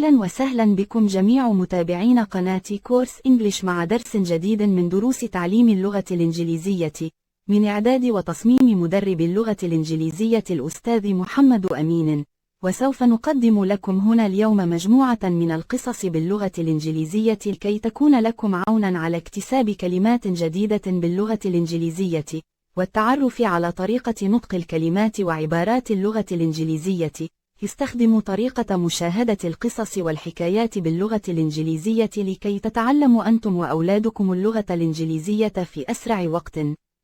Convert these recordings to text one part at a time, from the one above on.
اهلا وسهلا بكم جميع متابعين قناة كورس انجلش مع درس جديد من دروس تعليم اللغة الانجليزية من إعداد وتصميم مدرب اللغة الانجليزية الأستاذ محمد أمين. وسوف نقدم لكم هنا اليوم مجموعة من القصص باللغة الانجليزية كي تكون لكم عونا على اكتساب كلمات جديدة باللغة الانجليزية والتعرف على طريقة نطق الكلمات وعبارات اللغة الانجليزية. استخدموا طريقة مشاهدة القصص والحكايات باللغة الإنجليزية لكي تتعلموا أنتم وأولادكم اللغة الإنجليزية في أسرع وقت.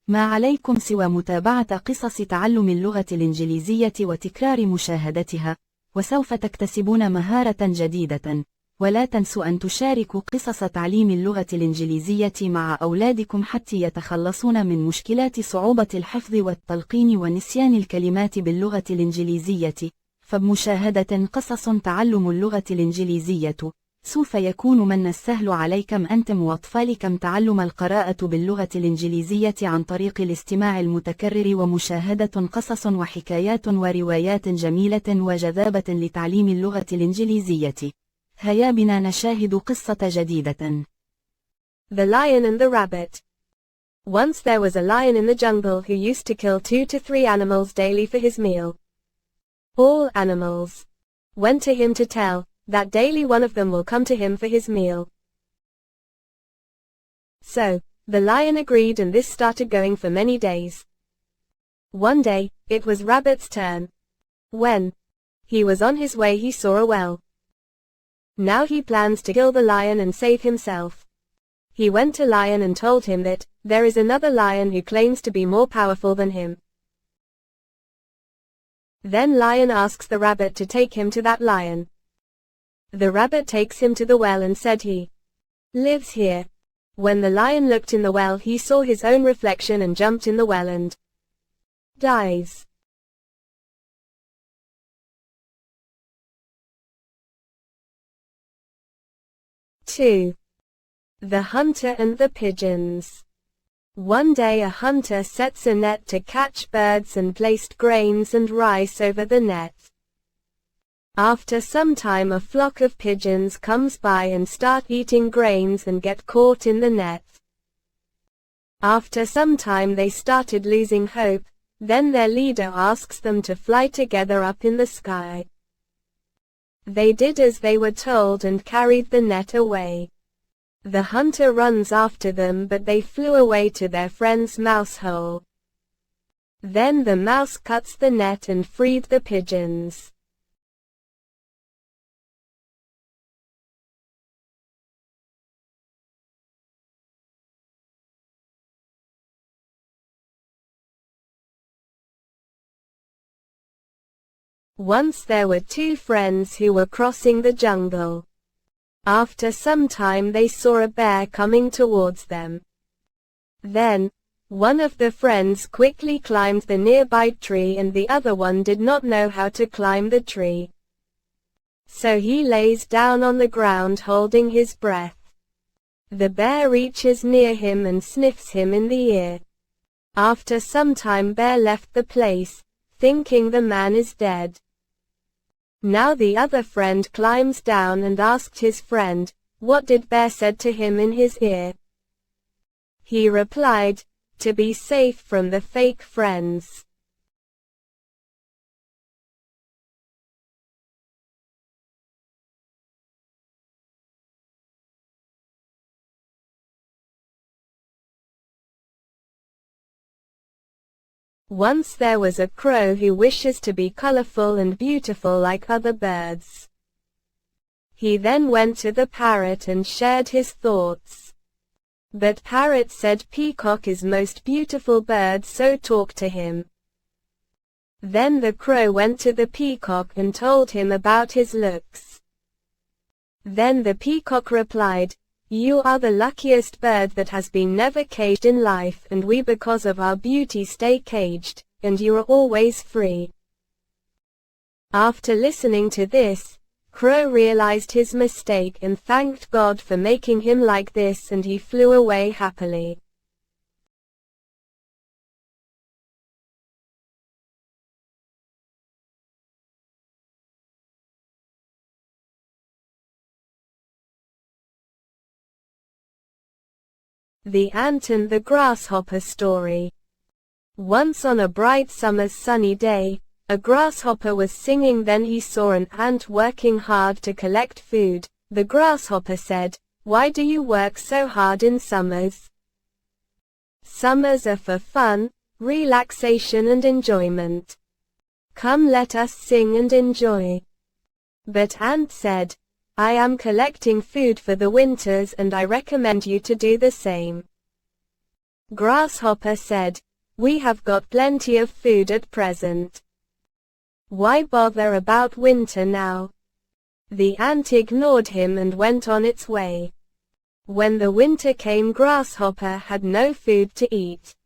ما عليكم سوى متابعة قصص تعلم اللغة الإنجليزية وتكرار مشاهدتها، وسوف تكتسبون مهارة جديدة. ولا تنسوا أن تشاركوا قصص تعليم اللغة الإنجليزية مع أولادكم حتى يتخلصون من مشكلات صعوبة الحفظ والتلقين ونسيان الكلمات باللغة الإنجليزية. فبمشاهدة قصص تعلم اللغة الإنجليزية، سوف يكون من السهل عليكم أنتم وأطفالكم تعلم القراءة باللغة الإنجليزية عن طريق الاستماع المتكرر ومشاهدة قصص وحكايات وروايات جميلة وجذابة لتعليم اللغة الإنجليزية. هيا بنا نشاهد قصة جديدة. The Lion and the Rabbit. Once there was a lion in the jungle who used to kill 2 to 3 animals daily for his meal. All animals went to him to tell that daily one of them will come to him for his meal. So, the lion agreed, and this started going for many days. One day, it was Rabbit's turn. When he was on his way, he saw a well. Now he plans to kill the lion and save himself. He went to Lion and told him that there is another lion who claims to be more powerful than him. Then Lion asks the rabbit to take him to that lion. The rabbit takes him to the well and said he lives here. When the lion looked in the well, he saw his own reflection and jumped in the well and dies. Two. The Hunter and the Pigeons. One day a hunter sets a net to catch birds and placed grains and rice over the net. After some time a flock of pigeons comes by and start eating grains and get caught in the net. After some time they started losing hope, then their leader asks them to fly together up in the sky. They did as they were told and carried the net away. The hunter runs after them, but they flew away to their friend's mouse hole. Then the mouse cuts the net and freed the pigeons. Once there were 2 friends who were crossing the jungle. After some time they saw a bear coming towards them. Then, one of the friends quickly climbed the nearby tree and the other one did not know how to climb the tree. So he lays down on the ground holding his breath. The bear reaches near him and sniffs him in the ear. After some time bear left the place, thinking the man is dead. Now the other friend climbs down and asked his friend, what did bear said to him in his ear? He replied, to be safe from the fake friends. Once there was a crow who wishes to be colorful and beautiful like other birds. He then went to the parrot and shared his thoughts. But parrot said peacock is most beautiful bird, so talk to him. Then the crow went to the peacock and told him about his looks. Then the peacock replied, you are the luckiest bird that has been never caged in life, and we because of our beauty stay caged, and you are always free. After listening to this, Crow realized his mistake and thanked God for making him like this, and he flew away happily. The Ant and the Grasshopper story. Once on a bright summer's sunny day, a grasshopper was singing. Then he saw an ant working hard to collect food. The grasshopper said, "Why do you work so hard in summers? Summers are for fun, relaxation and enjoyment. Come, let us sing and enjoy." But Ant said, "I am collecting food for the winters and I recommend you to do the same." Grasshopper said, "We have got plenty of food at present. Why bother about winter now?" The ant ignored him and went on its way. When the winter came, Grasshopper had no food to eat.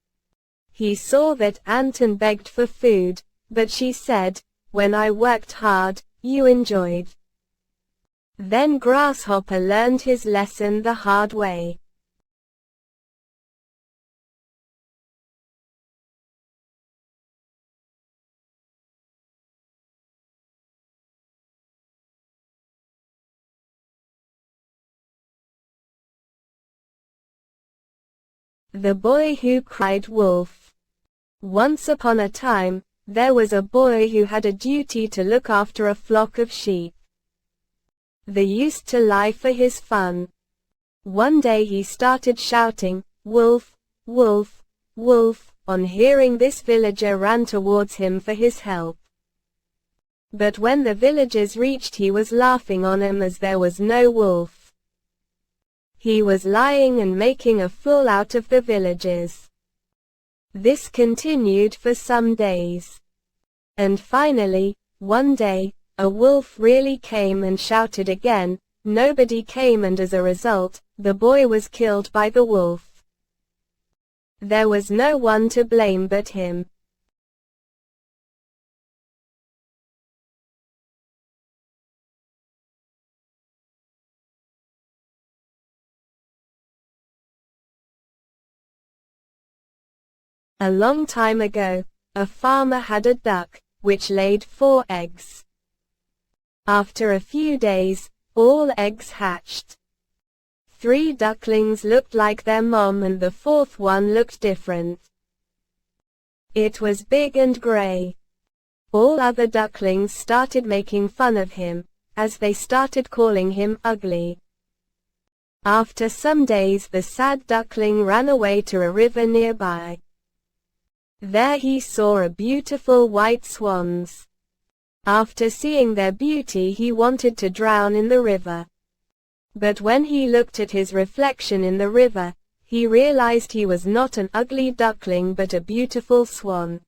He saw that ant and begged for food, but she said, "When I worked hard, you enjoyed." Then Grasshopper learned his lesson the hard way. The Boy Who Cried Wolf. Once upon a time, there was a boy who had a duty to look after a flock of sheep. They used to lie for his fun. One day he started shouting, "Wolf, wolf, wolf." On hearing this, villager ran towards him for his help. But when the villagers reached, he was laughing on him as there was no wolf. He was lying and making a fool out of the villagers. This continued for some days. And finally, one day, a wolf really came and shouted again. Nobody came, and as a result, the boy was killed by the wolf. There was no one to blame but him. A long time ago, a farmer had a duck, which laid 4 eggs. After a few days, all eggs hatched. 3 ducklings looked like their mom and the 4th one looked different. It was big and gray. All other ducklings started making fun of him, as they started calling him ugly. After some days, the sad duckling ran away to a river nearby. There he saw a beautiful white swans. After seeing their beauty, he wanted to drown in the river. But when he looked at his reflection in the river, he realized he was not an ugly duckling but a beautiful swan.